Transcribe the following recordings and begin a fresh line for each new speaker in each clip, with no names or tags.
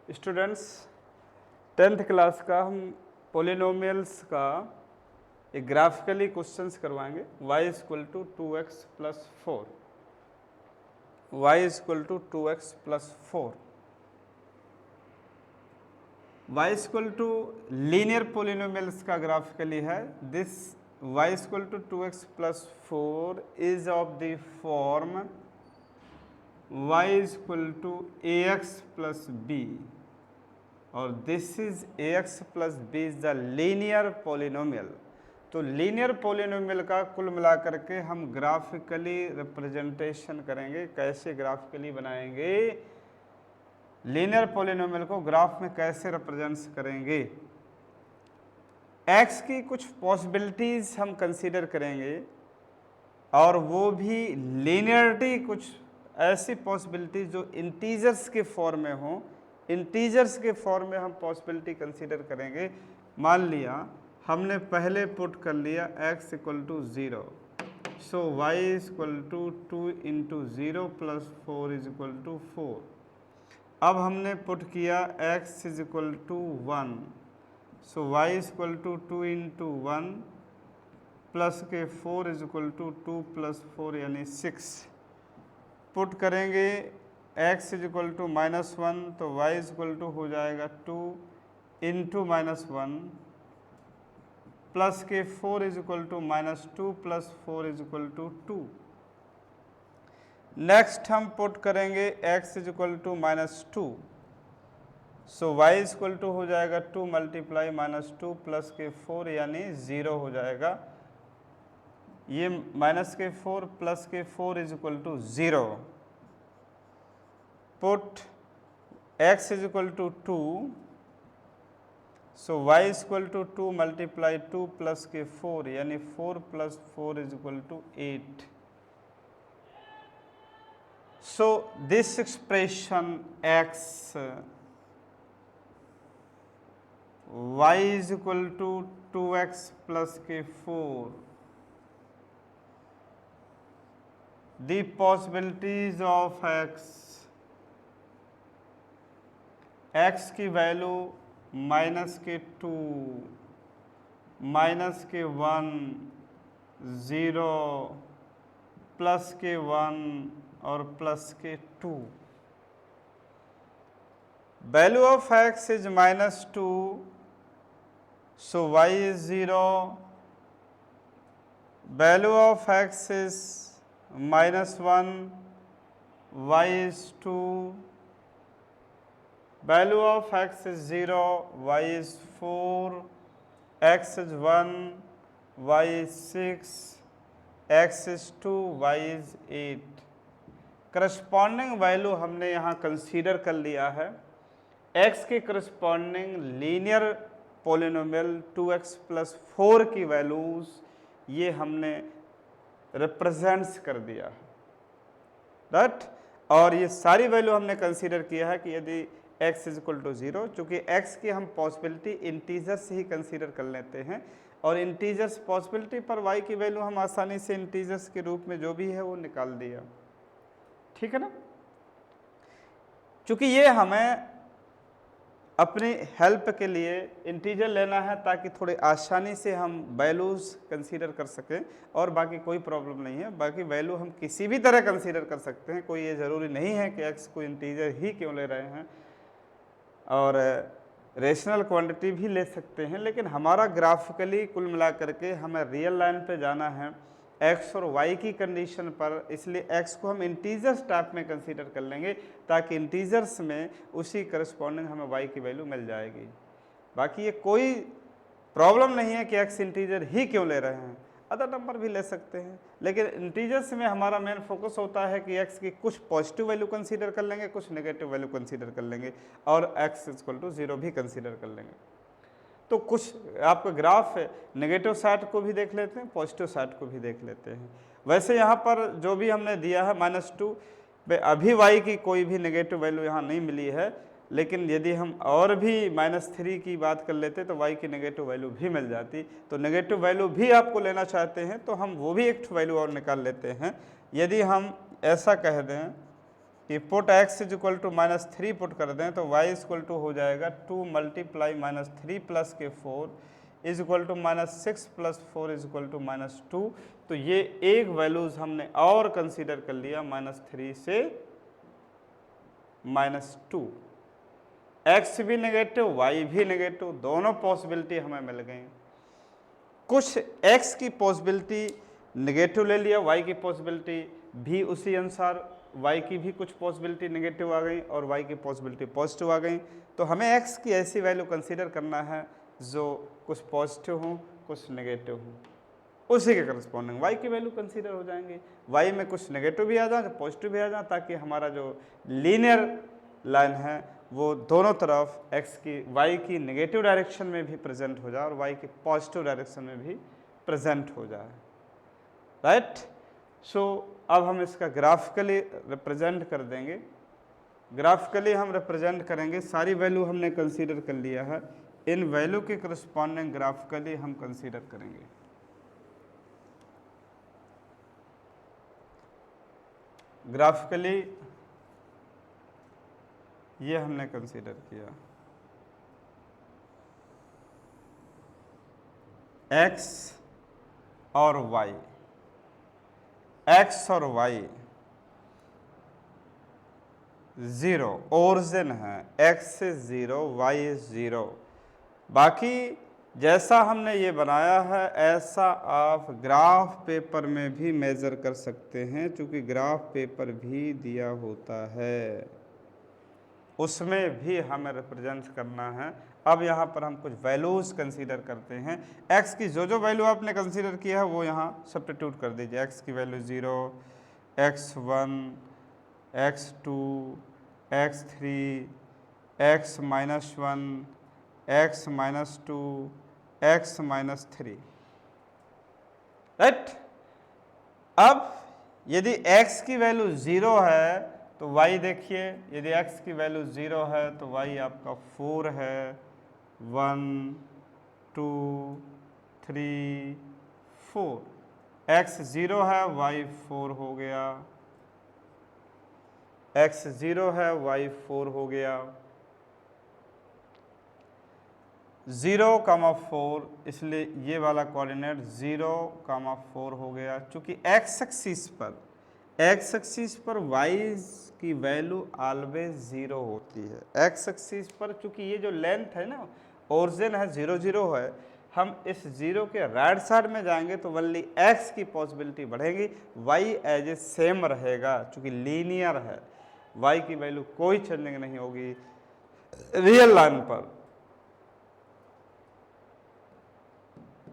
Students 10th class का हम polynomials का एक ग्राफिकली क्वेश्चंस करवाएंगे। y equal to 2x plus 4, y equal to 2x plus 4, y equal to linear polynomials का graphically है। This y equal to 2x plus 4 is of the form y equal to ax plus b और this is ax plus B is the linear polynomial. तो linear polynomial का कुल मिलाकर के हम graphically representation करेंगे। कैसे ग्राफिकली बनाएंगे लीनियर पोलिनोमियल को, ग्राफ में कैसे रिप्रेजेंट करेंगे। x की कुछ पॉसिबिलिटीज हम कंसीडर करेंगे और वो भी लीनियरिटी, कुछ ऐसी पॉसिबिलिटीज जो इंटीजर्स के फॉर्म में हो। इंटीजर्स के फॉर्म में हम पॉसिबिलिटी कंसीडर करेंगे। मान लिया हमने पहले पुट कर लिया x equal to 0, so y equal to 2 into 0 plus 4 is equal to 4। अब हमने पुट किया x is equal to 1, so y equal to 2 into 1 plus के 4 इज इक्वल टू 2 प्लस 4 यानी 6। पुट करेंगे x इज इक्वल टू -1 तो y is equal to हो जाएगा 2 into -1 plus के 4 is equal to -2 plus 4 is equal to 2। Next हम put करेंगे x is equal to -2, so y is equal to हो जाएगा 2 मल्टीप्लाई -2 प्लस के 4 यानी 0 हो जाएगा। ये माइनस के 4 प्लस के 4 is equal to 0। Put x is equal to 2, so y is equal to 2 multiply 2 plus के 4 यानी 4 plus 4 is equal to 8। So this expression x y is equal to 2x plus के 4, the possibilities of x की value minus के 2, minus के 1, 0, plus के 1 और plus के 2। Value of x is -2, so y is 0। Value of x is -1, y is 2, value of x is 0, y is 4, x is 1, y is 6, x is 2, y is 8। Corresponding value हमने यहाँ consider कर लिया है। x के corresponding linear polynomial 2x plus 4 की values ये हमने represents कर दिया है, राइट। और ये सारी वैल्यू हमने कंसीडर किया है कि यदि x इज इक्वल टू 0, चूँकि x की हम पॉसिबिलिटी इंटीजर्स ही कंसीडर कर लेते हैं और इंटीजर्स पॉसिबिलिटी पर y की वैल्यू हम आसानी से इंटीजर्स के रूप में जो भी है वो निकाल दिया, ठीक है ना। चूँकि ये हमें अपनी हेल्प के लिए इंटीजर लेना है ताकि थोड़ी आसानी से हम वैल्यूज़ कंसीडर कर सकें और बाकी कोई प्रॉब्लम नहीं है। बाकी वैल्यू हम किसी भी तरह कंसीडर कर सकते हैं, कोई ये ज़रूरी नहीं है कि x को इंटीजर ही क्यों ले रहे हैं, और रेशनल क्वांटिटी भी ले सकते हैं। लेकिन हमारा ग्राफिकली कुल मिला करके हमें रियल लाइन पे जाना है x और y की कंडीशन पर, इसलिए x को हम इंटीजर्स टाइप में कंसीडर कर लेंगे ताकि इंटीजर्स में उसी करस्पॉन्डिंग हमें y की वैल्यू मिल जाएगी। बाकी ये कोई प्रॉब्लम नहीं है कि x इंटीजर ही क्यों ले रहे हैं, अदर नंबर भी ले सकते हैं। लेकिन इंटीजर्स में हमारा मेन फोकस होता है कि x की कुछ पॉजिटिव वैल्यू कंसीडर कर लेंगे, कुछ नेगेटिव वैल्यू कंसीडर कर लेंगे और x इक्वल टू 0 भी कंसीडर कर लेंगे। तो कुछ आपका ग्राफ है, नेगेटिव साइड को भी देख लेते हैं, पॉजिटिव साइड को भी देख लेते हैं। वैसे यहाँ पर जो भी हमने दिया है -2, अभी y की कोई भी नेगेटिव वैल्यू यहाँ नहीं मिली है, लेकिन यदि हम और भी -3 की बात कर लेते तो y की नेगेटिव वैल्यू भी मिल जाती। तो नेगेटिव वैल्यू भी आपको लेना चाहते हैं तो हम वो भी एक वैल्यू और निकाल लेते हैं। यदि हम ऐसा कह दें कि put x is equal to -3 put कर दें तो y इज इक्वल टू हो जाएगा 2 मल्टीप्लाई -3 प्लस के 4 is equal to -6 plus 4 is equal to -2। तो ये एक वैल्यूज हमने और कंसीडर कर लिया -3 से -2। x भी नेगेटिव y भी नेगेटिव, दोनों पॉसिबिलिटी हमें मिल गई। कुछ x की पॉसिबिलिटी नेगेटिव ले लिया, y की पॉसिबिलिटी भी उसी अनुसार y की भी कुछ पॉसिबिलिटी नेगेटिव आ गई और y की पॉसिबिलिटी पॉजिटिव आ गई। तो हमें x की ऐसी वैल्यू कंसीडर करना है जो कुछ पॉजिटिव हो कुछ नेगेटिव हो, उसी के करस्पॉन्डिंग y की वैल्यू कंसीडर हो जाएंगे। y में कुछ नेगेटिव भी आ जाए पॉजिटिव भी आ जाए, ताकि हमारा जो लीनियर लाइन है वो दोनों तरफ y की नेगेटिव डायरेक्शन में भी प्रेजेंट हो जाए और y की पॉजिटिव डायरेक्शन में भी प्रेजेंट हो जाए, राइट। सो अब हम इसका ग्राफिकली रिप्रेजेंट कर देंगे। ग्राफिकली हम रिप्रेजेंट करेंगे, सारी वैल्यू हमने कंसीडर कर लिया है, इन वैल्यू के करस्पॉन्डिंग ग्राफिकली हम कंसीडर करेंगे। ग्राफिकली ये हमने कंसीडर किया, x और y, x और y ज़ीरो ओरिजिन है, x is zero y is zero. बाकी जैसा हमने ये बनाया है ऐसा आप ग्राफ पेपर में भी मेज़र कर सकते हैं, क्योंकि ग्राफ पेपर भी दिया होता है, उसमें भी हमें रिप्रेजेंट करना है। अब यहाँ पर हम कुछ वैल्यूज़ कंसीडर करते हैं। x की जो वैल्यू आपने कंसीडर किया है वो यहाँ सब्स्टिट्यूट कर दीजिए। x की value 0, x1, x2, x3, x-1, x-2, x-3, right. अब यदि x की वैल्यू 0 है तो y देखिए, यदि x की वैल्यू 0 है तो y आपका 4 है, 1, 2, 3, 4, x 0 है y 4 हो गया, x 0 है y 4 हो गया, 0,4, इसलिए ये वाला कोऑर्डिनेट 0,4 हो गया। चूँकि x एक्सिस पर y की वैल्यू ऑलवेज 0 होती है। x एक्सिस पर चूँकि ये जो लेंथ है ना, ओरिजिन है 0, 0 है, हम इस 0 के राइट साइड में जाएंगे तो वनली x की पॉसिबिलिटी बढ़ेगी, y एज ए सेम रहेगा, चूँकि लीनियर है, y की वैल्यू कोई चेंजिंग नहीं होगी रियल लाइन पर।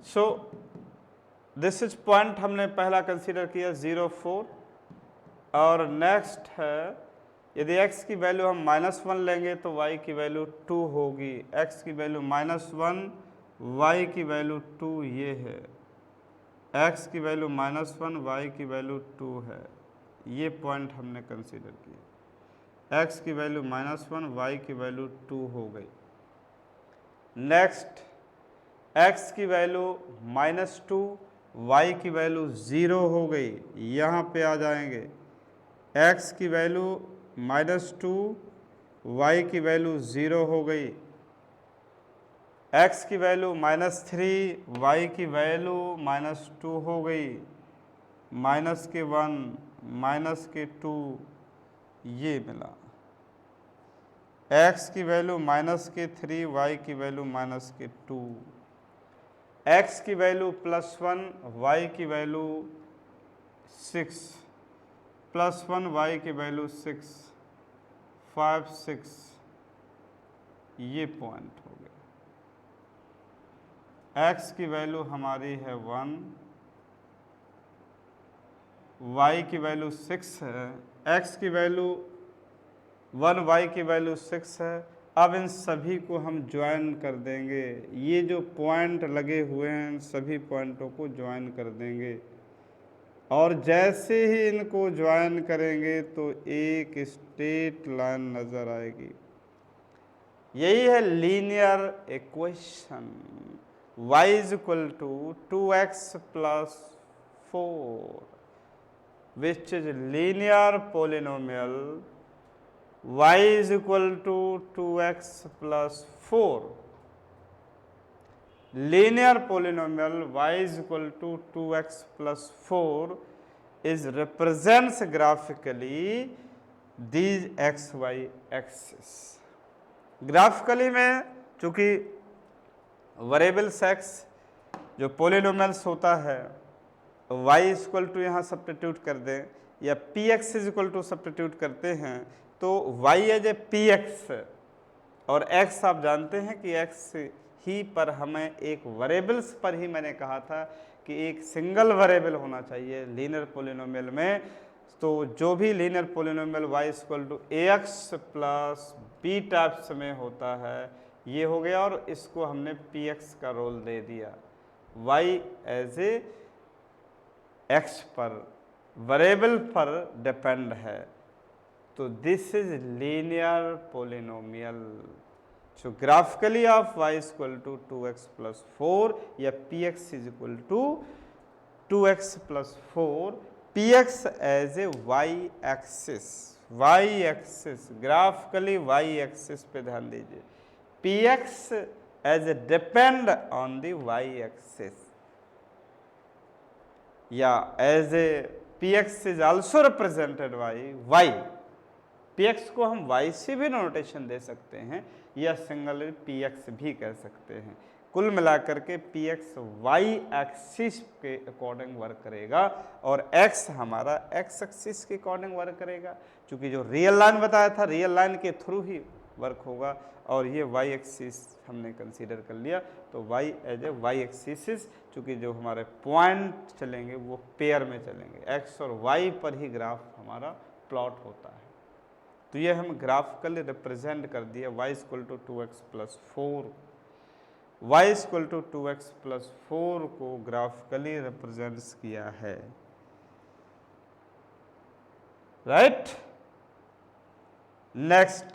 सो दिस इज पॉइंट हमने पहला कंसीडर किया 0, 4। और नेक्स्ट है, यदि x की वैल्यू हम -1 लेंगे तो y की वैल्यू 2 होगी, x की वैल्यू -1, y की वैल्यू 2 ये है, x की वैल्यू -1, y की वैल्यू 2 है, ये पॉइंट हमने कंसीडर किया। x की वैल्यू -1, y की वैल्यू 2 हो गई। नेक्स्ट, x की वैल्यू -2, y की वैल्यू 0 हो गई, यहाँ पे आ जाएंगे, x की वैल्यू -2, y की वैल्यू 0 हो गई, x की वैल्यू -3, y की वैल्यू -2 हो गई, -1, -2 ये मिला, x की वैल्यू -3, y की वैल्यू -2, x की वैल्यू +1, y की वैल्यू 6, +1, y की वैल्यू 6, 5, 6, ये पॉइंट हो गया। x की वैल्यू हमारी है 1, y की वैल्यू 6 है, x की वैल्यू 1, y की वैल्यू 6 है। अब इन सभी को हम ज्वाइन कर देंगे, ये जो पॉइंट लगे हुए हैं इन सभी पॉइंटों को ज्वाइन कर देंगे, और जैसे ही इनको ज्वाइन करेंगे तो एक स्ट्रेट लाइन नज़र आएगी। यही है linear equation, y is equal to 2x + 4 which is linear polynomial y is equal to 2x plus 4, linear polynomial y is equal to 2x plus 4 is represents graphically these x y axis. Graphically में चूंकि variables x जो polynomials होता है y equal to यहाँ substitute कर दें या px is equal to substitute करते हैं तो y एज ए px और x आप जानते हैं कि x ही पर हमें एक वेरिएबल्स पर ही मैंने कहा था कि एक सिंगल वेरिएबल होना चाहिए लीनियर पोलिनोमियल में। तो जो भी linear polynomial y equal to ax plus b types में होता है ये हो गया और इसको हमने px का रोल दे दिया। y एज ए x पर वेरिएबल पर डिपेंड है तो this is linear polynomial. So graphically of y is equal to 2x plus 4 या px is equal to 2x plus 4, px as a y axis graphically y axis पे ध्यान दीजिए, px as a depend on the y axis या as a px is also represented by y, px को हम y से भी notation दे सकते हैं या सिंगल px भी कह सकते हैं। कुल मिलाकर के px y एक्सिस के अकॉर्डिंग वर्क करेगा और x हमारा x एक्सिस के अकॉर्डिंग वर्क करेगा क्योंकि जो रियल लाइन बताया था रियल लाइन के थ्रू ही वर्क होगा और ये y एक्सिस हमने कंसीडर कर लिया तो y as a y axis चूँकि जो हमारे पॉइंट चलेंगे वो पेयर में चलेंगे, x और y पर ही ग्राफ हमारा प्लॉट होता है। तो ये हम ग्राफिकली रिप्रेजेंट कर दिया y equal to 2x plus 4, y equal to 2x plus 4 को ग्राफिकली रिप्रेजेंट्स किया है, राइट। नेक्स्ट,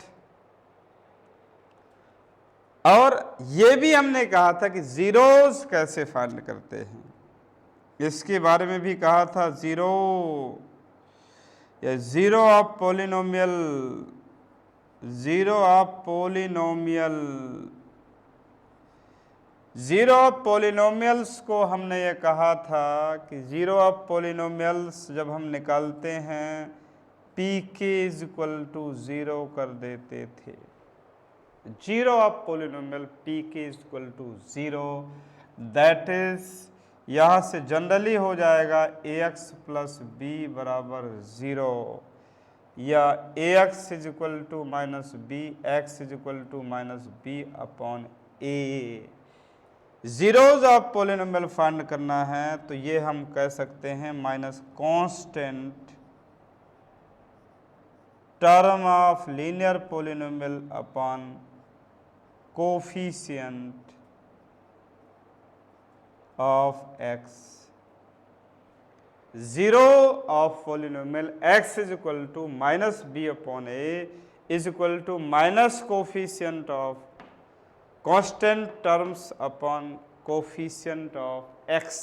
और ये भी हमने कहा था कि जीरोस कैसे फाइंड करते हैं, इसके बारे में भी कहा था। जीरो या zero of polynomial, zero of polynomials को हमने ये कहा था कि जीरो ऑफ पोलिनोमियल्स जब हम निकालते हैं पी के इज इक्वल टू ज़ीरो कर देते थे। जीरो ऑफ पोलिनोमियल पी के is equal to zero, that is यहाँ से जनरली हो जाएगा ax प्लस बी बराबर 0 या ax is equal to minus b, x is equal to minus B upon a. Zeros of polynomial find करना है तो ये हम कह सकते हैं minus constant term of linear polynomial upon coefficient of x। Zero of polynomial x is equal to minus b upon a is equal to minus coefficient of constant terms upon coefficient of x।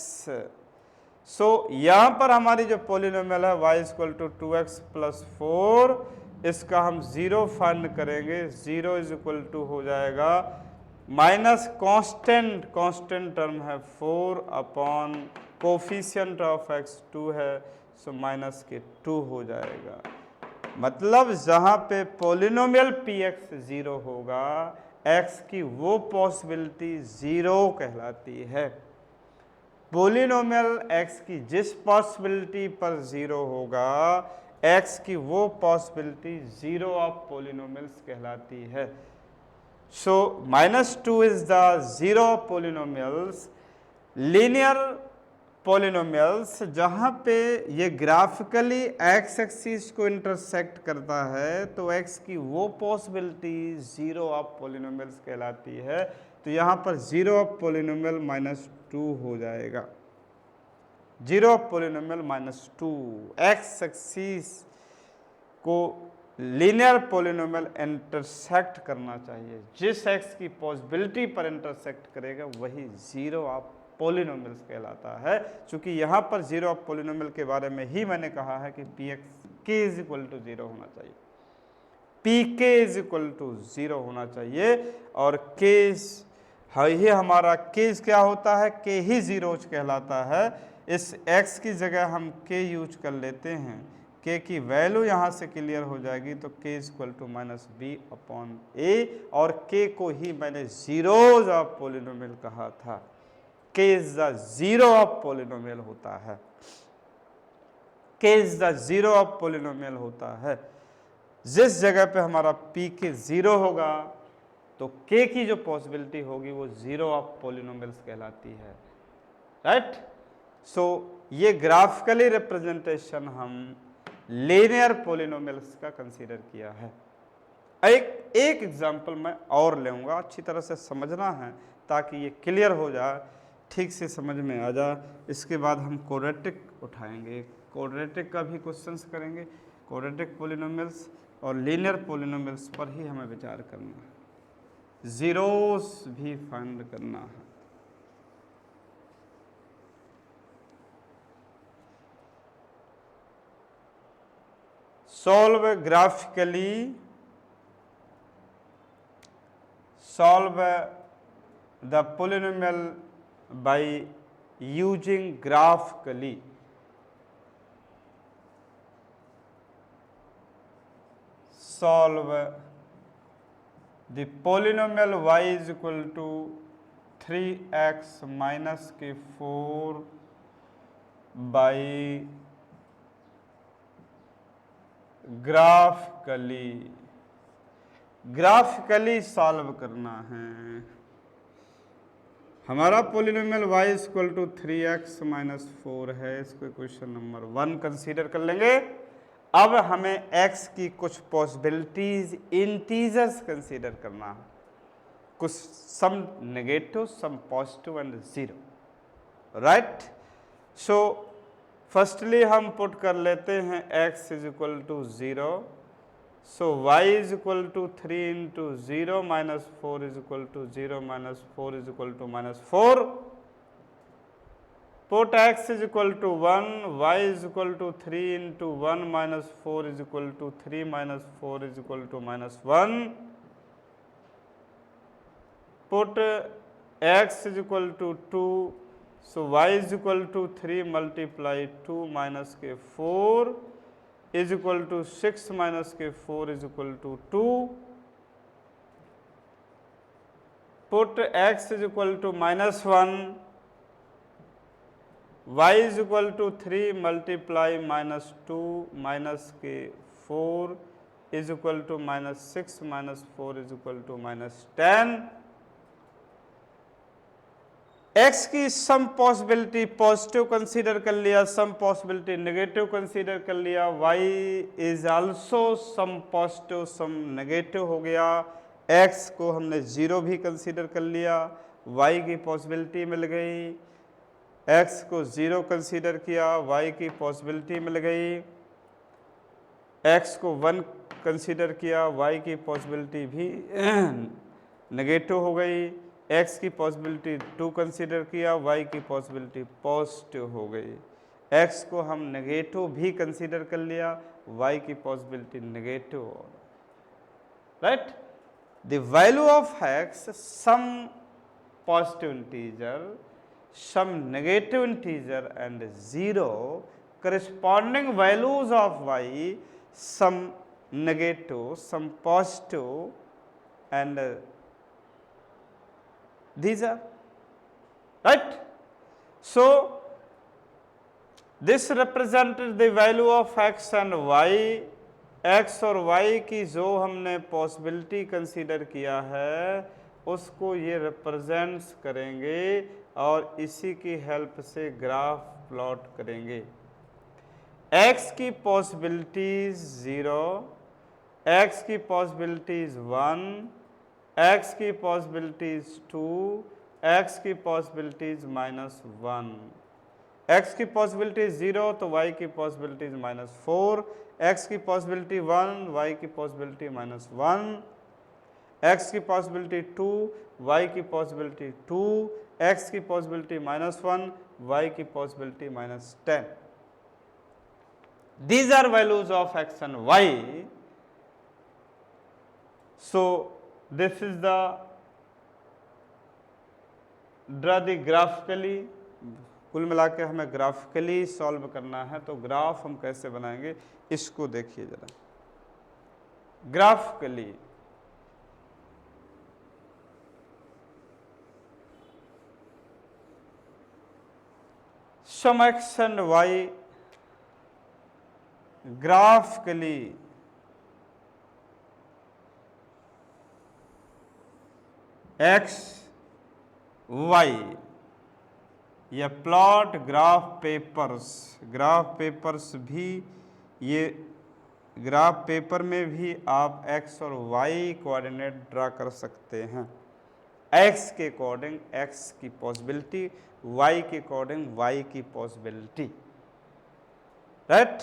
सो यहाँ पर हमारी जो polynomial है y is equal to 2x plus 4, इसका हम zero find करेंगे। Zero is equal to हो जाएगा माइनस कांस्टेंट टर्म है 4 अपॉन कोफिशिएंट ऑफ x 2 है, सो माइनस के 2 हो जाएगा। मतलब जहाँ पे पोलिनोमियल px 0 होगा x की वो पॉसिबिलिटी 0 कहलाती है। पोलिनोमियल x की जिस पॉसिबिलिटी पर 0 होगा x की वो पॉसिबिलिटी 0 ऑफ पोलिनोमियल्स कहलाती है। So minus 2 is the zero polynomials, linear polynomials जहाँ पे ये ग्राफिकली x एक्सिस को इंटरसेक्ट करता है तो x की वो पॉसिबिलिटी 0 ऑफ पोलिनोमियल्स कहलाती है। तो यहाँ पर 0 ऑफ पोलिनोमियल माइनस 2 हो जाएगा। 0 of polynomial minus 2, x axis को लीनियर पोलिनोमियल इंटरसेक्ट करना चाहिए, जिस x की पॉसिबिलिटी पर इंटरसेक्ट करेगा वही जीरो ऑफ पोलिनोमियल्स कहलाता है। चूंकि यहाँ पर जीरो ऑफ पोलिनोमियल के बारे में ही मैंने कहा है कि px k is equal to 0 होना चाहिए। पी के इज इक्वल टू 0 होना चाहिए, और केस है ये हमारा केस क्या होता है, के ही जीरोज कहलाता है। इस x की जगह हम k यूज कर लेते हैं, k की वैल्यू यहाँ से क्लियर हो जाएगी, तो k is equal to minus B upon A, और k को ही मैंने जीरोज ऑफ पोलिनोमियल कहा था। k is the zero of polynomial होता है, k is the zero of polynomial होता है। जिस जगह पे हमारा p के जीरो होगा तो k की जो पॉसिबिलिटी होगी वो जीरो ऑफ पोलिनोमियल्स कहलाती है, राइट। सो ये ग्राफिकली रिप्रेजेंटेशन हम लीनियर पोलिनोमियल्स का कंसीडर किया है। एक एग्जांपल मैं और लूँगा, अच्छी तरह से समझना है ताकि ये क्लियर हो जाए, ठीक से समझ में आ जाए। इसके बाद हम क्वाड्रेटिक उठाएंगे, क्वाड्रेटिक का भी क्वेश्चंस करेंगे। क्वाड्रेटिक पोलिनोमियल्स और लीनियर पोलिनोमियल्स पर ही हमें विचार करना है, जीरोस भी फाइंड करना है। Solve graphically, solve the polynomial by using graphically. Solve the polynomial y is equal to 3x minus के 4 by ग्राफिकली सॉल्व करना है। हमारा polynomial y equal to 3x minus 4 है, इसको क्वेश्चन नंबर 1 कंसीडर कर लेंगे। अब हमें x की कुछ पॉसिबिलिटीज इंटीजर्स कंसीडर करना है, कुछ some negative, some positive and zero, right. So firstly हम पुट कर लेते हैं x is equal to 0, so y is equal to 3 into 0 minus 4 is equal to 0 minus 4 is equal to minus 4. Put x is equal to 1, y is equal to 3 into 1 minus 4 is equal to 3 minus 4 is equal to minus 1. Put x is equal to 2, so y is equal to 3 multiply 2 minus के 4 is equal to 6 minus के 4 is equal to 2. Put x is equal to minus 1, y is equal to 3 multiply minus 2 minus के 4 is equal to minus 6 minus 4 is equal to minus 10. x की सम possibility positive consider कर लिया, सम possibility negative consider कर लिया, y is also some positive some negative हो गया, x को हमने जीरो भी कंसीडर कर लिया, y की पॉसिबिलिटी मिल गई, x को जीरो कंसीडर किया, y की पॉसिबिलिटी मिल गई, x को 1 कंसीडर किया, y की पॉसिबिलिटी भी नेगेटिव हो गई, x की पॉसिबिलिटी 2 कंसीडर किया, y की पॉसिबिलिटी पॉजिटिव हो गई, x को हम नेगेटिव भी कंसीडर कर लिया, y की पॉसिबिलिटी नेगेटिव हो गई, right. The value of x, some positive integer, some negative integer and zero, corresponding values of y, some negative, some positive and these are, right. So this represents the value of x and y. x और y की जो हमने possibility consider किया है उसको ये represents करेंगे और इसी की हेल्प से ग्राफ प्लॉट करेंगे। x की पॉसिबिलिटीज 0, x की पॉसिबिलिटीज 1, x की पॉसिबिलिटीज 2, x की पॉसिबिलिटीज माइनस 1, x की पॉसिबिलिटीज 0 तो y की पॉसिबिलिटीज माइनस 4, x की पॉसिबिलिटी 1, y की पॉसिबिलिटी माइनस 1, x की पॉसिबिलिटी 2, y की पॉसिबिलिटी 2, x की पॉसिबिलिटी माइनस 1, y की possibility minus 10. These are values of x and y. So this is the draw the graphically, कुल मिला के हमें ग्राफिकली सॉल्व करना है। तो ग्राफ हम कैसे बनाएंगे इसको देखिए जरा। Graphically some X and Y, graphically X Y, या plot graph papers, graph papers भी, ये ग्राफ पेपर में भी आप एक्स और वाई कोऑर्डिनेट ड्रा कर सकते हैं। एक्स के अकॉर्डिंग एक्स की पॉसिबिलिटी, वाई के अकॉर्डिंग वाई की पॉसिबिलिटी, राइट।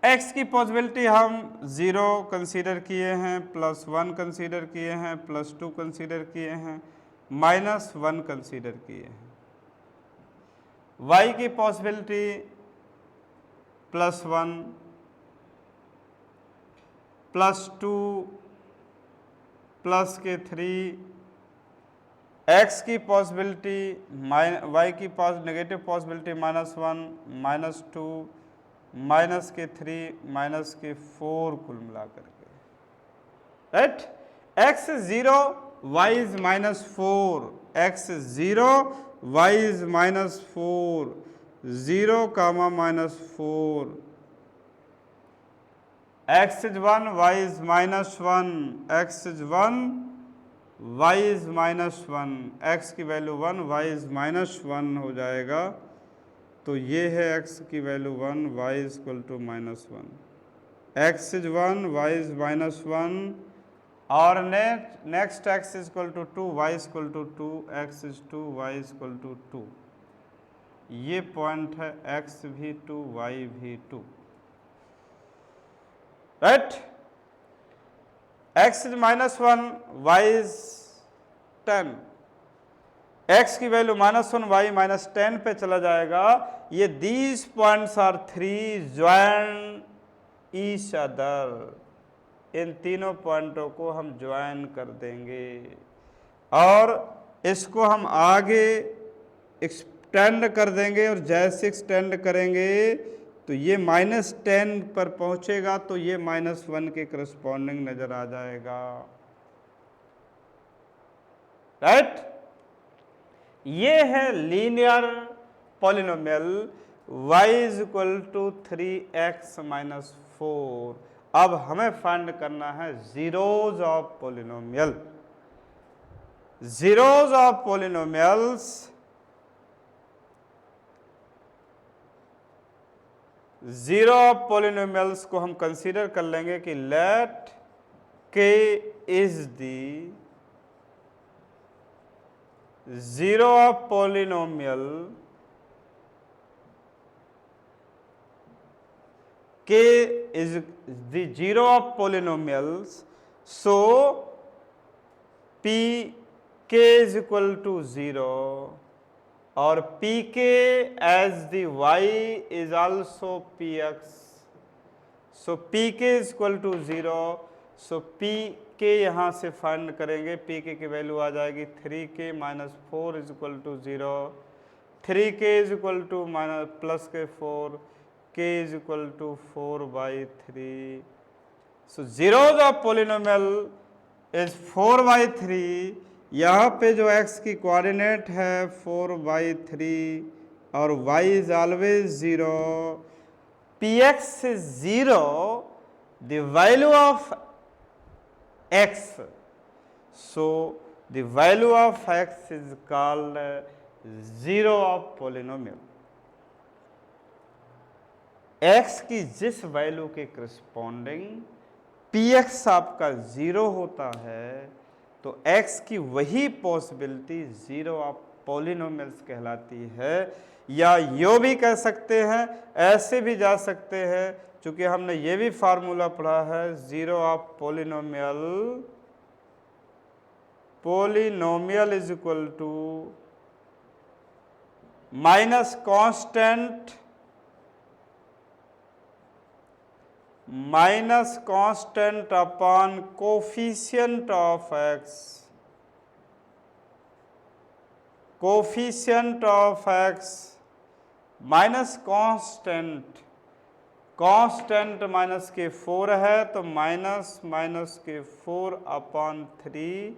एक्स की पॉसिबिलिटी हम 0 कंसीडर किए हैं, +1 कंसीडर किए हैं, +2 कंसीडर किए हैं, -1 कंसीडर किए हैं। वाई की पॉसिबिलिटी +1, +2, प्लस के 3, एक्स की पॉसिबिलिटी वाई की नेगेटिव पॉसिबिलिटी -1, -2, माइनस के 3, माइनस के 4 कुल मिलाकर के, right. X 0, y is -4, x 0, y is -4, 0, -4, x is 1, y is -1, x is 1, y is -1, x की वैल्यू 1, वाई इज -1 हो जाएगा। तो ये है x की value 1, y is equal to -1, x is 1, y is -1, और next x is equal to 2, y is equal to 2, x is 2, y is equal to 2। ये point है, x भी 2, y भी 2, right. x is -1, y is 10, x की value -1, y -10 पे चला जाएगा। ये these points are 3 join each other, इन तीनों पॉइंटों को हम ज्वाइन कर देंगे और इसको हम आगे एक्सटेंड कर देंगे, और जैसे एक्सटेंड करेंगे तो ये -10 पर पहुंचेगा, तो ये -1 के करस्पॉन्डिंग नजर आ जाएगा, राइट। ये है linear polynomial y is equal to 3x - 4। अब हमें फाइंड करना है zeros of polynomial. Zeros of polynomials, zero of polynomials को हम कंसीडर कर लेंगे कि let k is the zero of polynomial, k is the zero of polynomials, so p k is equal to 0, और pk as the y is also px, so pk is equal to 0, so pk यहाँ से find करेंगे, pk की value आ जाएगी 3k - 4 is equal to 0, 3k is equal to +4, k is equal to 4/3। So zeros of polynomial is 4/3। यहाँ पे जो x की coordinate है 4/3 और y is always 0, px is 0, the value of x, so the value of x is called zero of polynomial। x की जिस value के corresponding px आपका 0 होता है, तो x की वही पॉसिबिलिटी जीरो ऑफ पॉलिनोमियल्स कहलाती है। या यो भी कह सकते हैं, ऐसे भी जा सकते हैं, चूंकि हमने ये भी फार्मूला पढ़ा है, zero of polynomial, polynomial is equal to minus constant minus constant upon coefficient of x, coefficient of x minus constant, constant minus के 4 है तो माइनस माइनस के 4 upon 3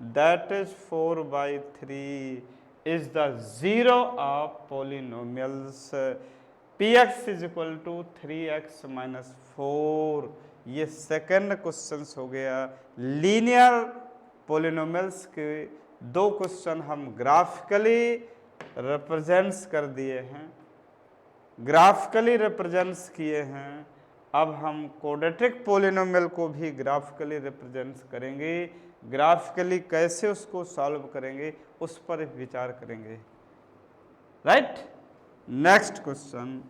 that is 4/3 is the zero of polynomials px is equal to 3x minus 4। ये second question हो गया। Linear polynomials के दो question हम ग्राफिकली रिप्रेजेंट्स कर दिए हैं, ग्राफिकली रिप्रेजेंट्स किए हैं। अब हम क्वाड्रेटिक पोलिनोमियल को भी ग्राफिकली रिप्रेजेंट्स करेंगे। ग्राफिकली कैसे उसको सॉल्व करेंगे उस पर विचार करेंगे। राइट, नेक्स्ट क्वेश्चन,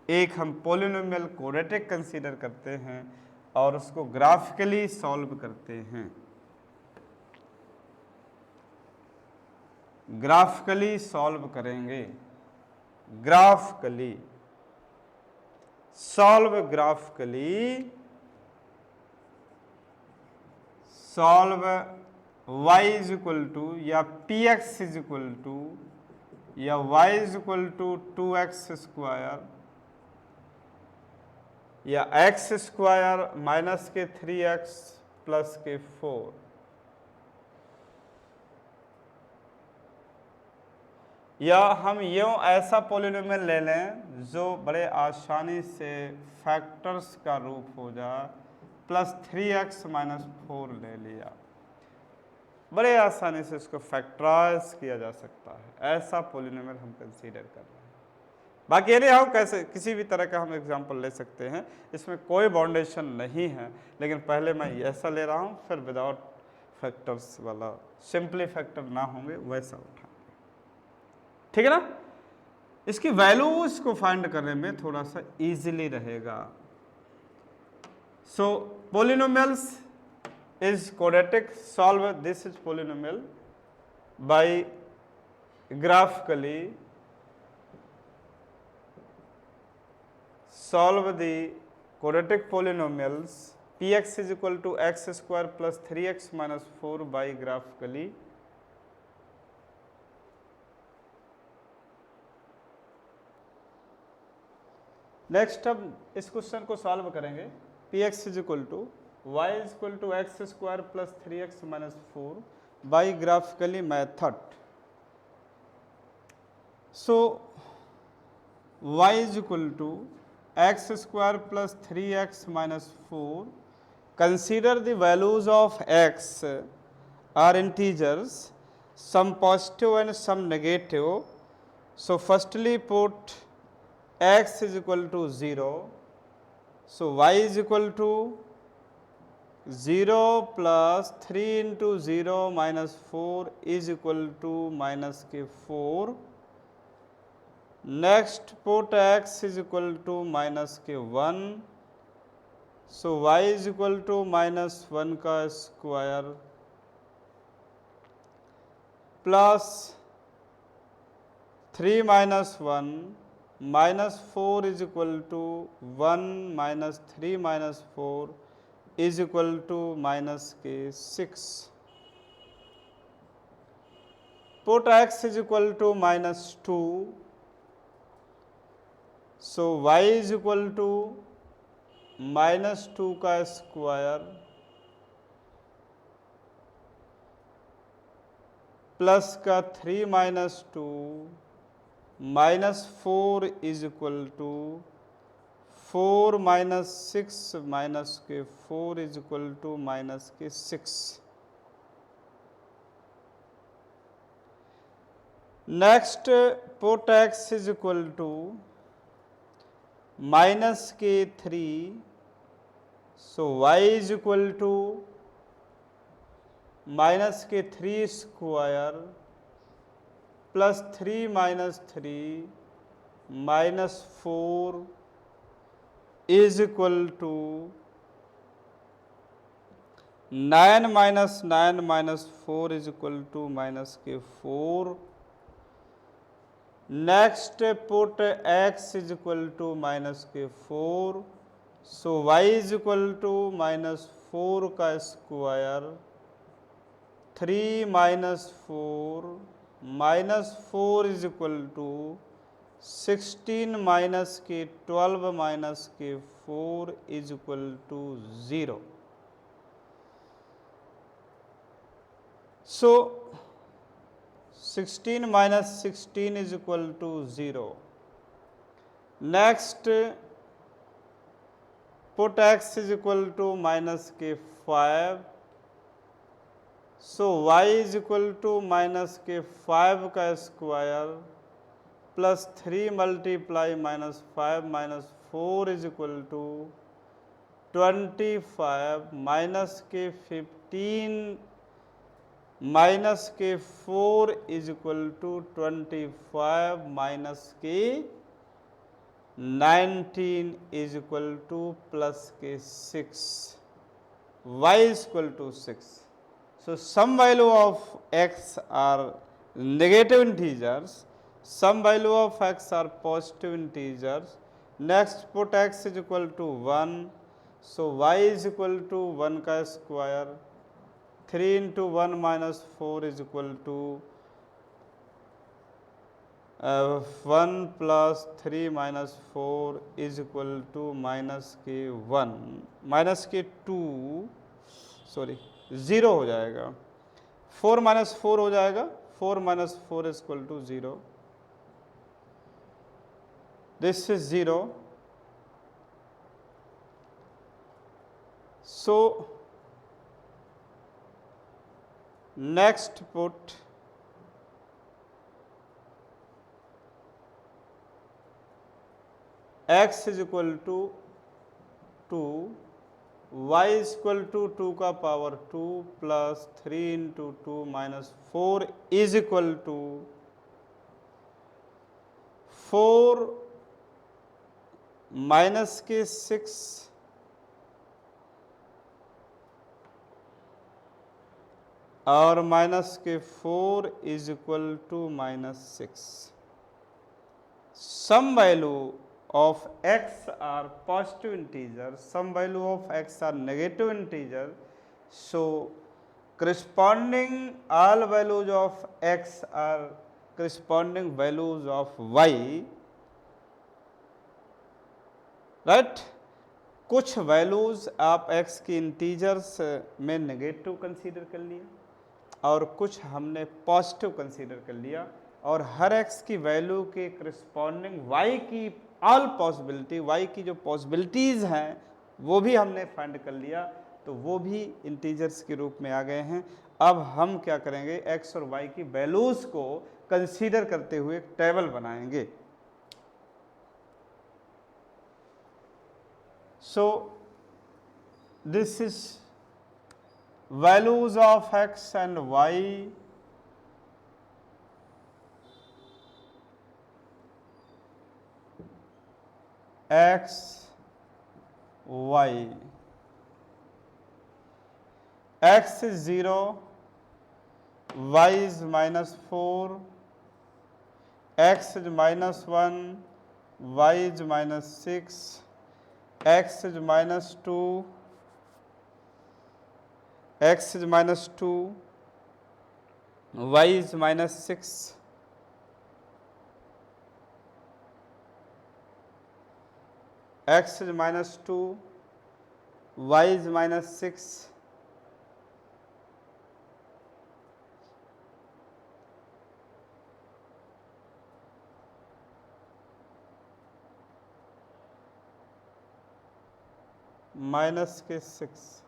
एक हम पोलिनोमियल क्वाड्रेटिक कंसीडर करते हैं और उसको ग्राफिकली सॉल्व करते हैं। ग्राफिकली सॉल्व करेंगे, graphically solve, graphically solve y is equal to या px इज इक्वल टू या y is equal to 2x square या x स्क्वायर माइनस के 3x प्लस के 4। या हम यूँ ऐसा पोलिनोमियल ले लें जो बड़े आसानी से फैक्टर्स का रूप हो जाए, प्लस 3x माइनस 4 ले लिया, बड़े आसानी से इसको फैक्टराइज किया जा सकता है। ऐसा पोलिनोमियल हम कंसीडर कर रहे हैं। बाकी ये नहीं हम कैसे किसी भी तरह का हम एग्जांपल ले सकते हैं, इसमें कोई बाउंडेशन नहीं है, लेकिन पहले मैं ऐसा ले रहा हूँ, फिर विदाउट फैक्टर्स वाला, सिंपली फैक्टर ना होंगे वैसा उठा, ठीक है ना। इसकी वैल्यूज को फाइंड करने में थोड़ा सा इजीली रहेगा। So polynomials is quadratic, solve this is polynomial by graphically solve the quadratic polynomials px is equal to x square plus 3x minus 4 by graphically next अब इस क्वेश्चन को सॉल्व करेंगे। px is equal to y is equal to x square plus 3x minus 4 by graphically method. So y is equal to x square plus 3x minus 4. Consider the values of x are integers, some positive and some negative. So firstly put x is equal to 0. So y is equal to 0 plus 3 into 0 minus 4 is equal to minus के 4. Next put x is equal to minus के 1, so y is equal to minus 1 का square plus 3 minus 1 minus 4 is equal to 1 minus 3 minus 4 is equal to minus के 6। Put x is equal to minus 2, so y is equal to minus 2 का square plus का 3 minus 2 minus 4 is equal to 4 minus 6 minus के 4 is equal to minus के 6। Next put x is equal to minus के 3, so y is equal to minus के 3 square plus 3 minus 3 minus 4 is equal to 9 minus 9 minus 4 is equal to minus के 4। Next put x is equal to minus के 4, so y is equal to -4 का square, 3 -4 is equal to 16 minus के 12 minus के 4 is equal to 0. So 16 minus 16 is equal to 0. Next, put x is equal to minus k 5. So y is equal to minus k 5 का square plus 3 multiply minus 5 minus 4 is equal to 25 minus के 15 minus के 4 is equal to 25 minus के 19 is equal to plus के 6, y is equal to 6. So some value of x are negative integers, some value of x are positive integers. Next, put x is equal to 1. So y is equal to 1 का square, 3 into 1 minus 4 is equal to 1 plus 3 minus 4 is equal to minus के 1 minus के 2 sorry 0 हो जाएगा, 4 minus 4 हो जाएगा, 4 minus 4 is equal to 0. This is 0. So next put x is equal to 2, y is equal to 2 का power 2 plus 3 into 2 minus 4 is equal to 4 minus के 6 और minus के 4 is equal to -6. Some value of x are positive integer, some value of x are negative integer. So corresponding all values of x are corresponding values of y, right? कुछ values आप x की integers में negative consider कर लिए और कुछ हमने positive consider कर लिया, और हर x की वैल्यू के करस्पॉन्डिंग y की ऑल पॉसिबिलिटी, y की जो पॉसिबिलिटीज़ हैं वो भी हमने फाइंड कर लिया, तो वो भी इंटीजर्स के रूप में आ गए हैं. अब हम क्या करेंगे, x और y की वैल्यूज़ को कंसीडर करते हुए एक टेबल बनाएंगे. So this is values of x and y x y. X is 0, y is -4, x is -1, y is -6, x is -2, x is -2, y is -6, x is -2, y is -6, -6,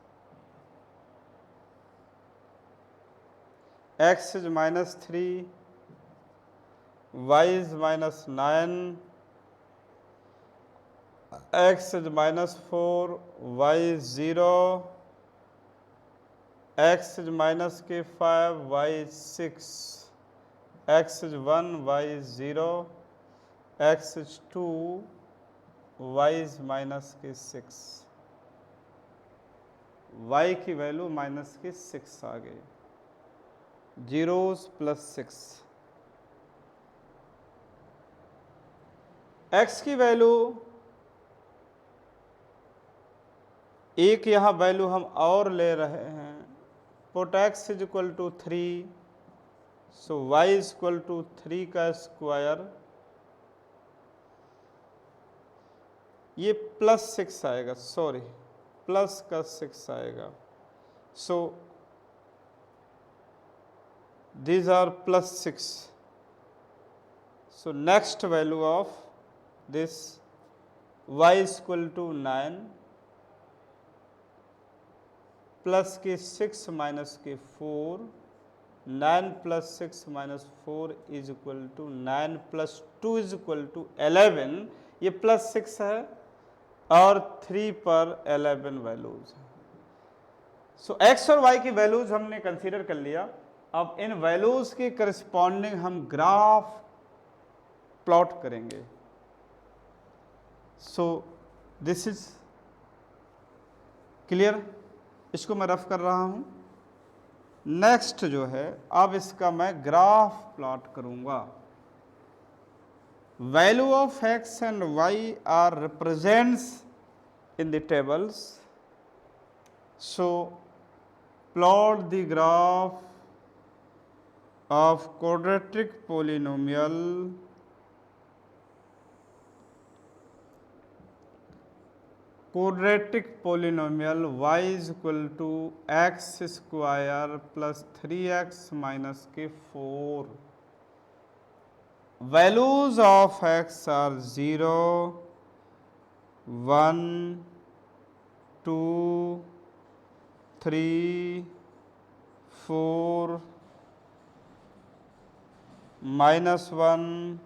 x is -3, y is -9, x is -4, y is 0, x is -5, y is 6, x is 1, y is 0, x is 2, y is -6. y की value -6 आ गई, zeros +6. x की value एक यहाँ value हम और ले रहे हैं, put x is equal to 3, so y is equal to 3 का स्क्वायर, ये +6 आएगा, सॉरी प्लस का 6 आएगा। सो these are +6. So next value of this y is equal to 9 plus के 6 माइनस के 4, 9 plus 6 minus 4 is equal to 9 plus 2 is equal to 11। ये +6 है और 3 पर 11 वैल्यूज है। सो x और y की वैल्यूज हमने कंसीडर कर लिया। अब इन वैल्यूज के करस्पॉन्डिंग हम ग्राफ प्लॉट करेंगे। सो दिस इज क्लियर, इसको मैं रफ कर रहा हूं। नेक्स्ट जो है, अब इसका मैं ग्राफ प्लॉट करूंगा। Value of x and y are represents in the tables, so plot the graph of quadratic polynomial y is equal to x square plus 3x minus के 4। values of x are 0, 1, 2, 3, 4, -1,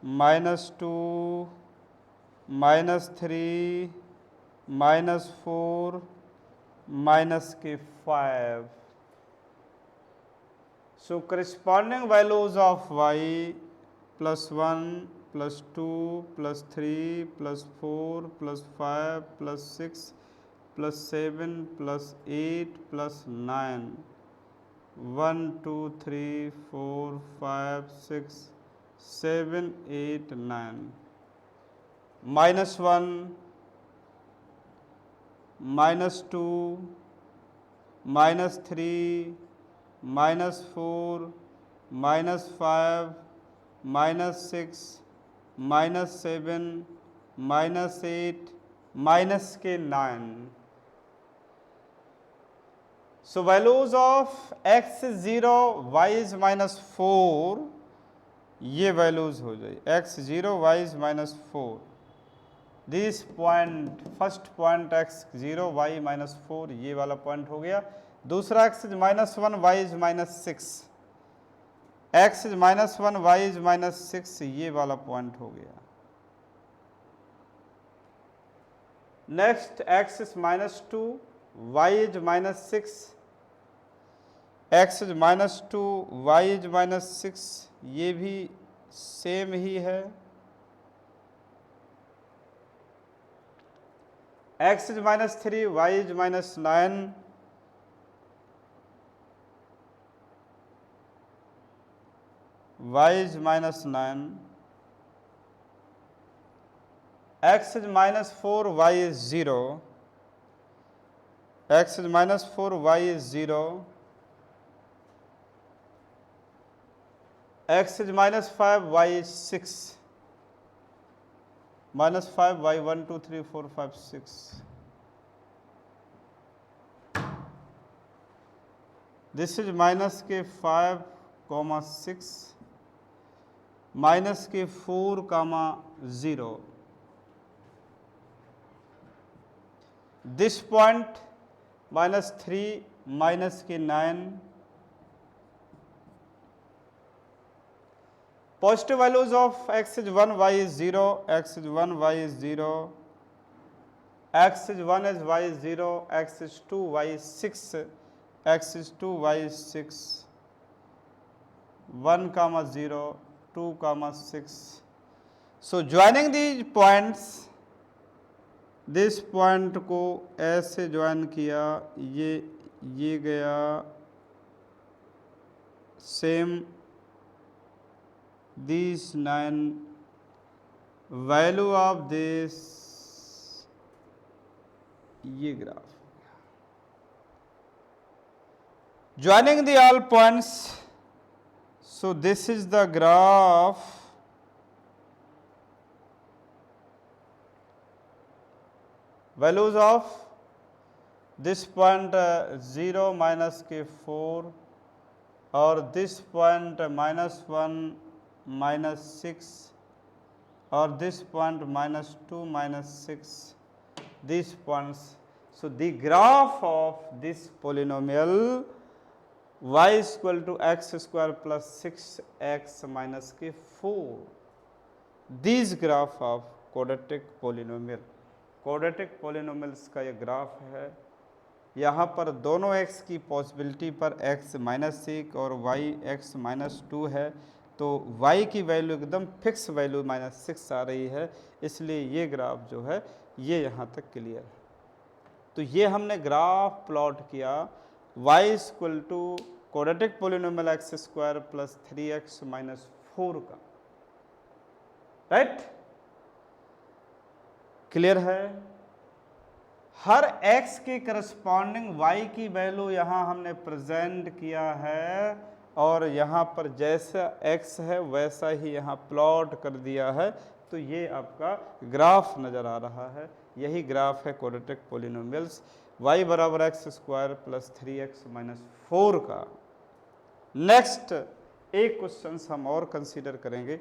-2, -3, -4, -5। So corresponding values of y +1, +2, +3, +4, +5, +6, +7, +8, +9, 1, 2, 3, 4, 5, 6, 7, 8, 9, -1, -2, -3, -4, -5, -6, -7, -8, -9। So values of x is 0, y is -4, ये values हो जाए x 0, y is -4। This point, first point x 0, y -4, ये वाला point हो गया। दूसरा x is -1, y is -6, x is -1, y is -6, ये वाला पॉइंट हो गया। Next x is -2, y is -6, x is -2, y is -6, ये भी सेम ही है। x is -3, y is -9, y is -9, x is -4, y is 0, x is -4, y is 0, x is -5, y is 6, -5, y 1, 2, 3, 4, 5, 6। This is minus के 5, 6, minus के 4, 0। This point -3, minus के 9। Positive values of x is 1, y is 0, x is 1, y is 0, x is 1 is y is 0, x is 2, y is 6, x is 2, y is 6, 1, 0, 2, 6। So joining these points, this point को ऐसे join किया, ये गया same. These 9 value of this, ये graph joining the all points. So this is the graph values of this point 0 minus के 4 और this point -1 -6 और this point -2 -6, these points. So the graph of this polynomial y is equal to x square plus 6x minus के 4, these graph of quadratic polynomial. quadratic polynomials का ये graph है। यहाँ पर दोनों x की पॉसिबिलिटी पर x -1 और y x -2 है, तो y की वैल्यू एकदम फिक्स वैल्यू -6 आ रही है, इसलिए ये ग्राफ जो है ये यहाँ तक क्लियर है। तो ये हमने ग्राफ प्लॉट किया y is equal to quadratic polynomial x square plus 3x -4 का, राइट? क्लियर है? हर x के करस्पॉन्डिंग y की वैल्यू यहाँ हमने प्रेजेंट किया है और यहाँ पर जैसा x है वैसा ही यहाँ प्लॉट कर दिया है, तो ये आपका ग्राफ नज़र आ रहा है। यही ग्राफ है क्वाड्रेटिक पोलिनोमियल्स y बराबर एक्स स्क्वायर प्लस 3x -4 का। नेक्स्ट एक क्वेश्चन हम और कंसीडर करेंगे,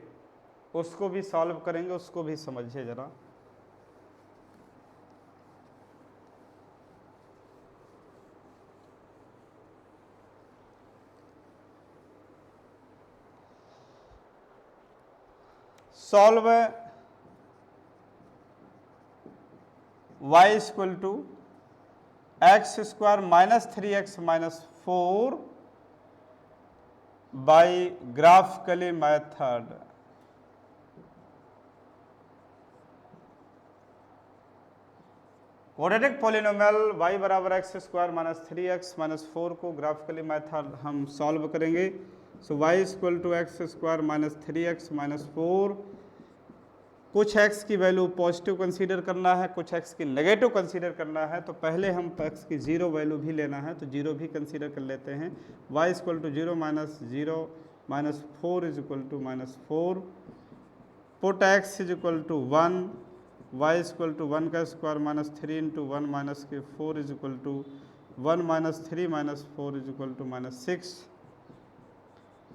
उसको भी सॉल्व करेंगे, उसको भी समझिए जरा। Solve y is equal to x square minus 3x -4 by graphically method. Quadratic polynomial y बराबर एक्स स्क्वायर माइनस 3x -4 को ग्राफिकली मेथड हम सॉल्व करेंगे। So y is equal to x square minus 3x -4, कुछ x की value positive consider करना है, कुछ x की नेगेटिव कंसीडर करना है, तो पहले हम x की जीरो वैल्यू भी लेना है, तो जीरो भी कंसीडर कर लेते हैं। y is equal to 0 minus 4 is equal to -4, put x is equal to 1, y is equal to 1 का स्क्वायर माइनस 3 इंटू 1 माइनस के 4 is equal to 1 minus 3 minus 4 is equal to -6,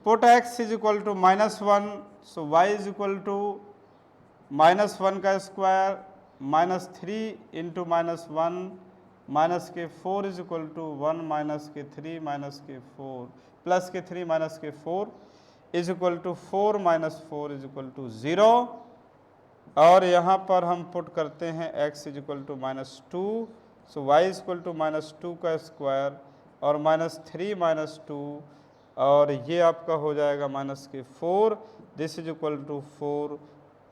put x is equal to -1, so y is equal to -1 का square minus 3 into -1 minus के 4 is equal to 1 minus के 3 minus के 4 plus के 3 minus के 4 is equal to 4 minus 4 is equal to 0, और यहाँ पर हम पुट करते हैं x is equal to -2, so y is equal to -2 का स्क्वायर और -3 -2, और ये आपका हो जाएगा माइनस के 4, this is equal to 4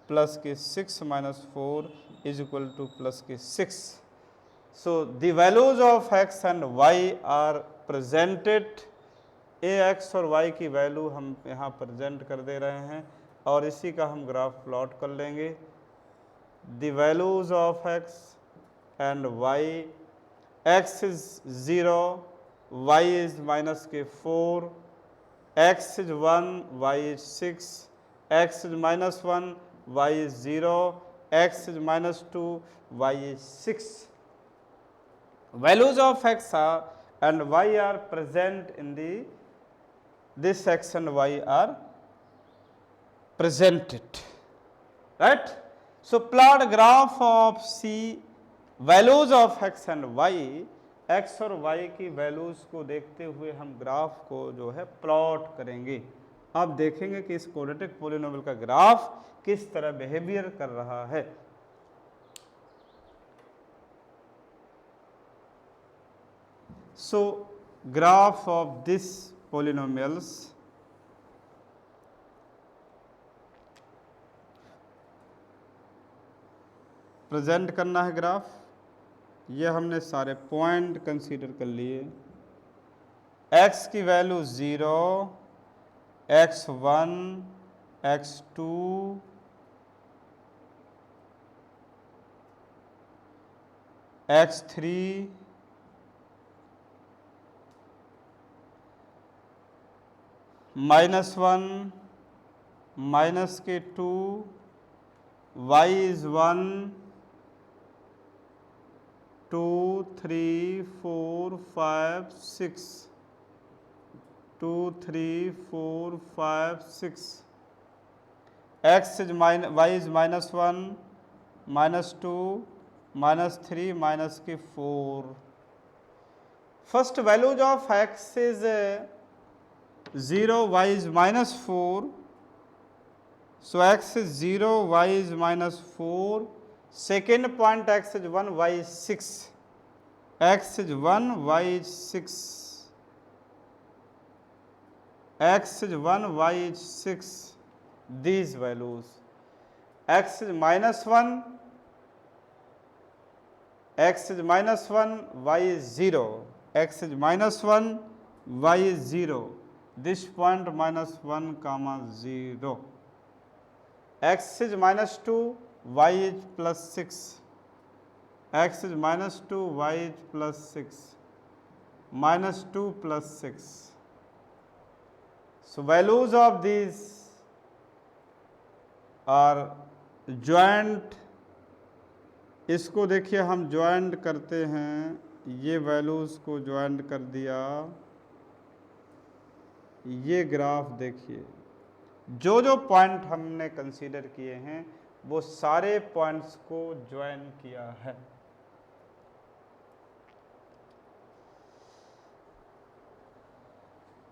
plus के 6 minus 4 is equal to plus के 6। So the values of x and y are presented, ax और y की वैल्यू हम यहाँ प्रेजेंट कर दे रहे हैं और इसी का हम ग्राफ प्लॉट कर लेंगे। The values of x and y, x is 0, y is minus के 4, x is 1, y is 6, x is -1, y is 0, x is -2, y is 6. Values of x are and y are present in this x and y are presented, right? So plot graph of C values of x and y, x और y की values को देखते हुए हम graph को जो है plot करेंगे। आप देखेंगे कि इस क्वाड्रेटिक पोलिनोमियल का ग्राफ किस तरह बिहेवियर कर रहा है। सो graph of this polynomials, present करना है ग्राफ। ये हमने सारे पॉइंट कंसीडर कर लिए। x की value 0, x1, x2, x3 -1 -2 y is 1 2 3 4 5 6 2 3 4 5 6 x is y is -1 -2 -3 -4. First values of x is 0, y is -4. So x is 0, y is -4. Second point x is 1, y is 6. X is 1, y is 6. X is 1, y is 6. These values. X is -1, x is -1, y is 0. X is -1, y is 0. This point -1, -0. X is -2, y is +6. X is -2, y is +6. -2 +6. So values of these are joint. इसको देखिए हम joint करते हैं, ये values को joint कर दिया। ये ग्राफ देखिए, जो जो पॉइंट हमने कंसीडर किए हैं वो सारे पॉइंट्स को ज्वाइन किया है।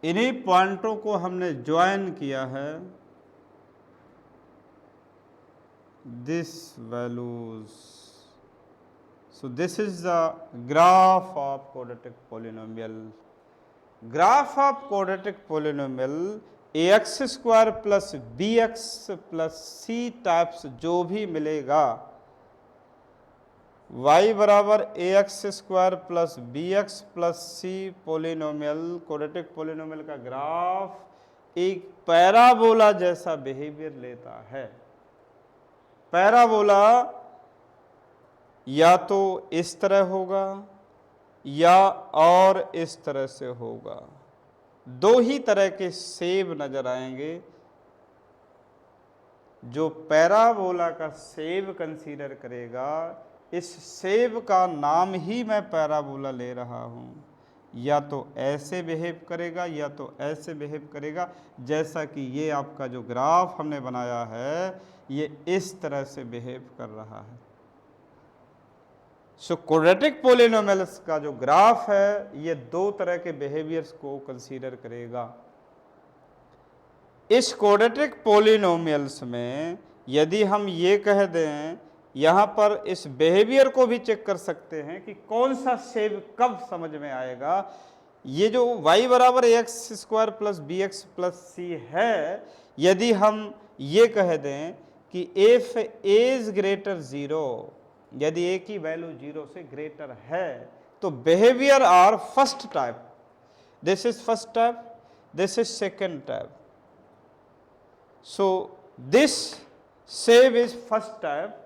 इन्हीं पॉइंटों को हमने ज्वाइन किया है। This values, so this is the graph of quadratic polynomial. Graph of quadratic polynomial ax square plus bx plus c types जो भी मिलेगा, y बराबर ax square plus bx plus c polynomial, quadratic polynomial का graph एक parabola जैसा behaviour लेता है। Parabola या तो इस तरह होगा या और इस तरह से होगा। दो ही तरह के शेप नजर आएंगे। जो पैराबोला का शेप कंसीडर करेगा, इस शेप का नाम ही मैं पैराबोला ले रहा हूं। या तो ऐसे बिहेव करेगा या तो ऐसे बिहेव करेगा। जैसा कि ये आपका जो ग्राफ हमने बनाया है, ये इस तरह से बिहेव कर रहा है। सो क्वाड्रेटिक पोलिनोमियल्स का जो ग्राफ है, ये दो तरह के बिहेवियर्स को कंसीडर करेगा। इस क्वाड्रेटिक पोलिनोमियल्स में यदि हम ये कह दें, यहाँ पर इस बिहेवियर को भी चेक कर सकते हैं कि कौन सा शेप कब समझ में आएगा। ये जो y बराबर x square plus b x plus c है, यदि हम ये कह दें कि इफ a इज ग्रेटर 0, यदि a की वैल्यू 0 से ग्रेटर है, तो behaviour are first type. This is first type, this is second type. So this shape is first type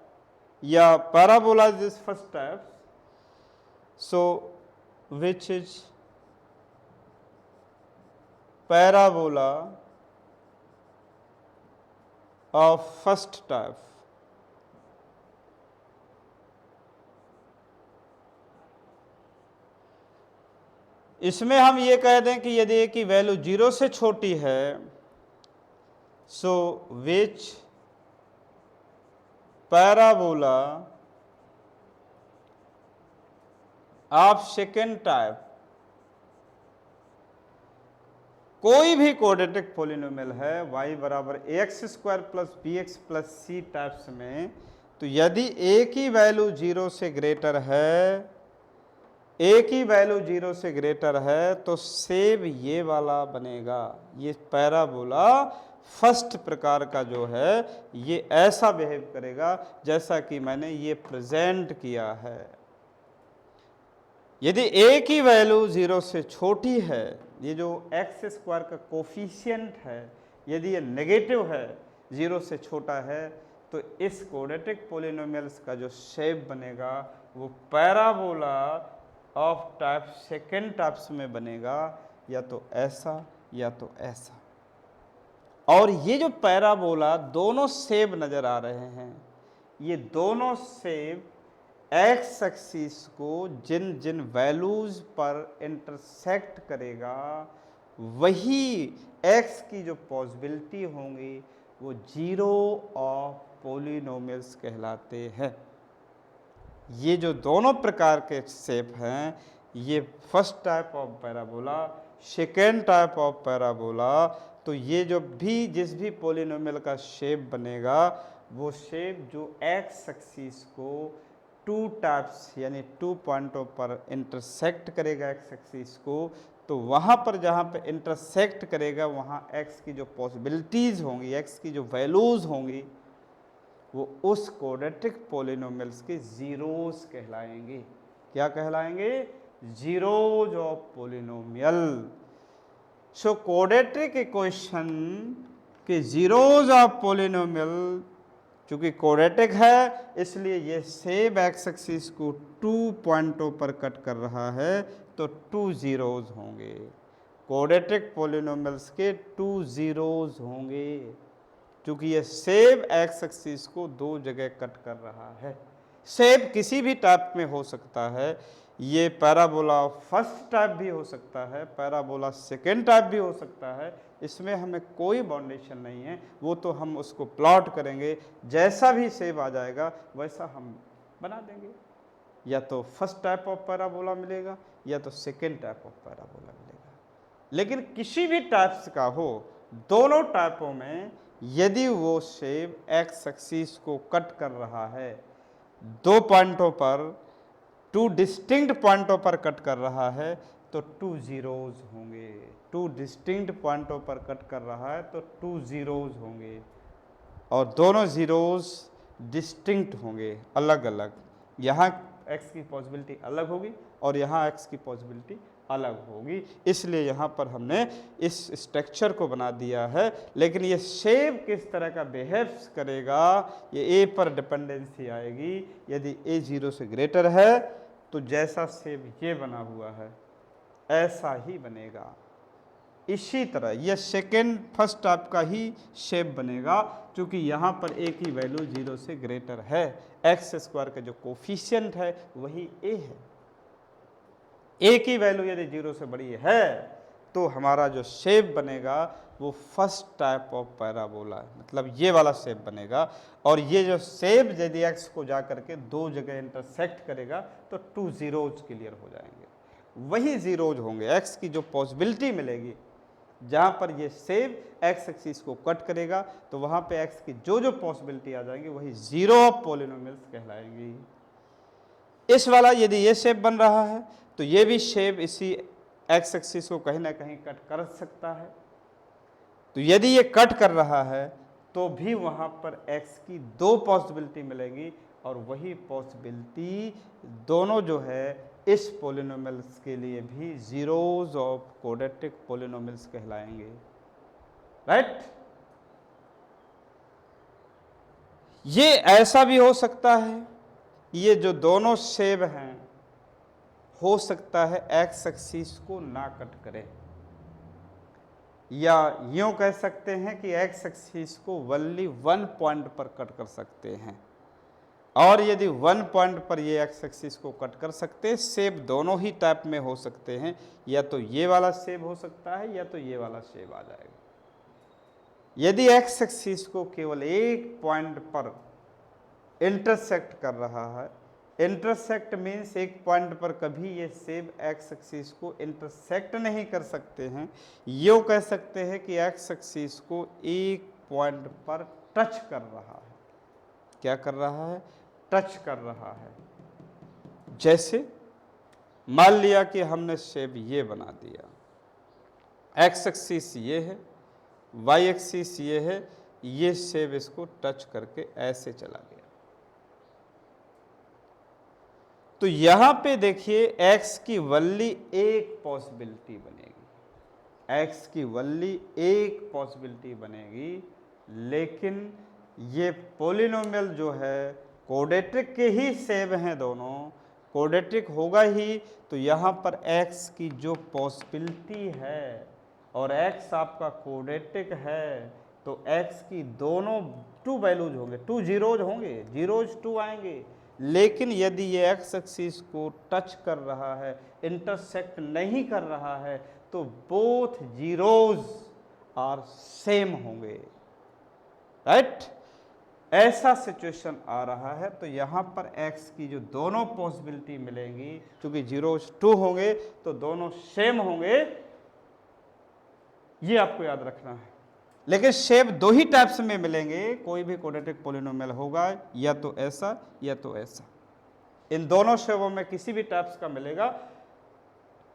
या parabola is first type. So which is parabola of first type. इसमें हम ये कह दें कि यदि a की वैल्यू 0 से छोटी है, so which parabola of second type, कोई भी क्वाड्रेटिक पोलिनोमियल है y बराबर x square plus b x plus c types में, तो यदि a की वैल्यू 0 से ग्रेटर है, a की वैल्यू 0 से ग्रेटर है, तो शेप ये वाला बनेगा। ये पैराबोला फर्स्ट प्रकार का जो है, ये ऐसा बिहेव करेगा जैसा कि मैंने ये प्रेजेंट किया है। यदि a की वैल्यू 0 से छोटी है, ये जो एक्स स्क्वायर का कोफिशिएंट है, यदि ये नेगेटिव है, 0 से छोटा है, तो इस क्वाड्रेटिक पोलिनोमियल्स का जो शेप बनेगा वो parabola of type second types में बनेगा, या तो ऐसा या तो ऐसा। और ये जो पैराबोला दोनों सेब नजर आ रहे हैं, ये दोनों सेब एक्स एक्सिस को जिन जिन वैल्यूज पर इंटरसेक्ट करेगा, वही एक्स की जो पॉसिबिलिटी होंगी वो जीरो ऑफ पॉलिनोमियल्स कहलाते हैं। ये जो दोनों प्रकार के शेप हैं, ये first type of parabola, second type of parabola, तो ये जो भी जिस भी पॉलिनोमियल का शेप बनेगा, वो शेप जो एक्स एक्सिस को टू टाइप्स यानी 2 पॉइंटों पर इंटरसेक्ट करेगा एक्स एक्सिस को, तो वहाँ पर जहाँ पे इंटरसेक्ट करेगा वहाँ एक्स की जो पॉसिबिलिटीज़ होंगी, एक्स की जो वैल्यूज़ होंगी, वो उस क्वाड्रेटिक पॉलिनोमियल्स के जीरोस कहलाएंगे। क्या कहलाएंगे? Zeros of polynomial. So quadratic equation के जीरोज ऑफ पॉलिनोमियल, चूंकि क्वाड्रेटिक है इसलिए ये सेब एक्स एक्सिस को 2 पॉइंटों पर कट कर रहा है, तो 2 जीरोज होंगे। क्वाड्रेटिक पॉलिनोमियल्स के 2 जीरोज होंगे, क्योंकि ये सेब एक्स एक्सिस को 2 जगह कट कर रहा है। सेब किसी भी टाइप में हो सकता है, ये पैराबोला फर्स्ट टाइप भी हो सकता है, पैराबोला सेकेंड टाइप भी हो सकता है, इसमें हमें कोई बाउंडेशन नहीं है। वो तो हम उसको प्लॉट करेंगे, जैसा भी सेब आ जाएगा वैसा हम बना देंगे। या तो फर्स्ट टाइप ऑफ पैराबोला मिलेगा या तो सेकेंड टाइप ऑफ पैराबोला मिलेगा। लेकिन किसी भी टाइप्स का हो, दोनों टाइपों में यदि वो शेप एक्स एक्सिस को कट कर रहा है, 2 पॉइंटों पर, 2 डिस्टिंक्ट पॉइंटों पर कट कर रहा है, तो 2 जीरोज होंगे। 2 डिस्टिंक्ट पॉइंटों पर कट कर रहा है तो 2 जीरोज होंगे, और दोनों जीरोज डिस्टिंक्ट होंगे, अलग अलग। यहाँ एक्स की पॉसिबिलिटी अलग होगी और यहाँ एक्स की पॉसिबिलिटी अलग होगी, इसलिए यहाँ पर हमने इस स्ट्रक्चर को बना दिया है। लेकिन ये शेप किस तरह का बिहेव्स करेगा, ये ए पर डिपेंडेंसी आएगी। यदि ए 0 से ग्रेटर है तो जैसा शेप ये बना हुआ है ऐसा ही बनेगा। इसी तरह यह सेकेंड फर्स्ट टाइप का ही शेप बनेगा, क्योंकि यहाँ पर ए की वैल्यू 0 से ग्रेटर है। एक्स स्क्वायर का जो कोफिशिएंट है वही ए है। ए की वैल्यू यदि 0 से बड़ी है तो हमारा जो शेप बनेगा वो फर्स्ट टाइप ऑफ पैराबोला है, मतलब ये वाला शेप बनेगा। और ये जो शेप यदि एक्स को जा करके 2 जगह इंटरसेक्ट करेगा तो 2 जीरोज क्लियर हो जाएंगे, वही जीरोज होंगे। एक्स की जो पॉसिबिलिटी मिलेगी, जहाँ पर ये शेप एक्स एक्सिस को कट करेगा, तो वहाँ पे एक्स की जो जो पॉसिबिलिटी आ जाएंगी वही जीरो ऑफ पॉलिनोमियल्स कहलाएंगी। इस वाला यदि ये शेप बन रहा है तो ये भी शेप इसी एक्स एक्सिस को कहीं ना कहीं कट कर सकता है। तो यदि ये कट कर रहा है तो भी वहाँ पर एक्स की 2 पॉसिबिलिटी मिलेंगी, और वही पॉसिबिलिटी दोनों जो है इस पॉलिनोमियल्स के लिए भी जीरोज ऑफ क्वाड्रेटिक पॉलिनोमियल्स कहलाएंगे। राइट? ये ऐसा भी हो सकता है, ये जो दोनों शेप हैं हो सकता है एक्स एक्सिस को ना कट करे, या यूं कह सकते हैं कि एक्स एक्सिस को ओनली 1 पॉइंट पर कट कर सकते हैं। और यदि 1 पॉइंट पर ये एक्स एक्सिस को कट कर सकते हैं, शेप दोनों ही टाइप में हो सकते हैं, या तो ये वाला शेप हो सकता है या तो ये वाला शेप आ जाएगा। यदि एक्स एक्सिस को केवल 1 पॉइंट पर इंटरसेक्ट कर रहा है, इंटरसेक्ट मीन्स 1 पॉइंट पर कभी ये शेप एक्स एक्सिस को इंटरसेक्ट नहीं कर सकते हैं, यूँ कह सकते हैं कि एक्स एक्सिस को 1 पॉइंट पर टच कर रहा है। क्या कर रहा है? टच कर रहा है। जैसे मान लिया कि हमने शेप ये बना दिया, एक्स एक्सिस ये है, वाई एक्सिस ये है, ये शेप इसको टच करके ऐसे चला गया। तो यहां पे देखिए एक्स की वल्ली एक पॉसिबिलिटी बनेगी, एक्स की वल्ली एक पॉसिबिलिटी बनेगी, लेकिन ये पॉलिनोमियल जो है क्वाड्रेटिक के ही शेप हैं दोनों, कोडेटिक होगा ही, तो यहाँ पर x की जो पॉसिबिलिटी है और x आपका कोडेटिक है, तो x की दोनों 2 वैल्यूज होंगे, 2 जीरोज होंगे, जीरोज 2 आएंगे। लेकिन यदि ये x एक्सिस को टच कर रहा है, इंटरसेक्ट नहीं कर रहा है, तो बोथ जीरोज आर सेम होंगे, राइट। ऐसा सिचुएशन आ रहा है, तो यहाँ पर x की जो दोनों पॉसिबिलिटी मिलेंगी, क्योंकि जीरोज 2 होंगे तो दोनों सेम होंगे, ये आपको याद रखना है। लेकिन शेप 2 ही टाइप्स में मिलेंगे, कोई भी क्वाड्रेटिक पॉलिनोमियल होगा या तो ऐसा या तो ऐसा, इन दोनों शेपों में किसी भी टाइप्स का मिलेगा।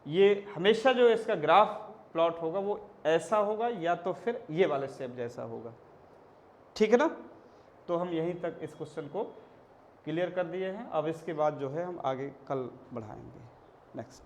ये हमेशा जो इसका ग्राफ प्लॉट होगा वो ऐसा होगा या तो फिर ये वाले शेप जैसा होगा, ठीक है ना। तो हम यहीं तक इस क्वेश्चन को क्लियर कर दिए हैं। अब इसके बाद जो है हम आगे कल बढ़ाएंगे। नेक्स्ट।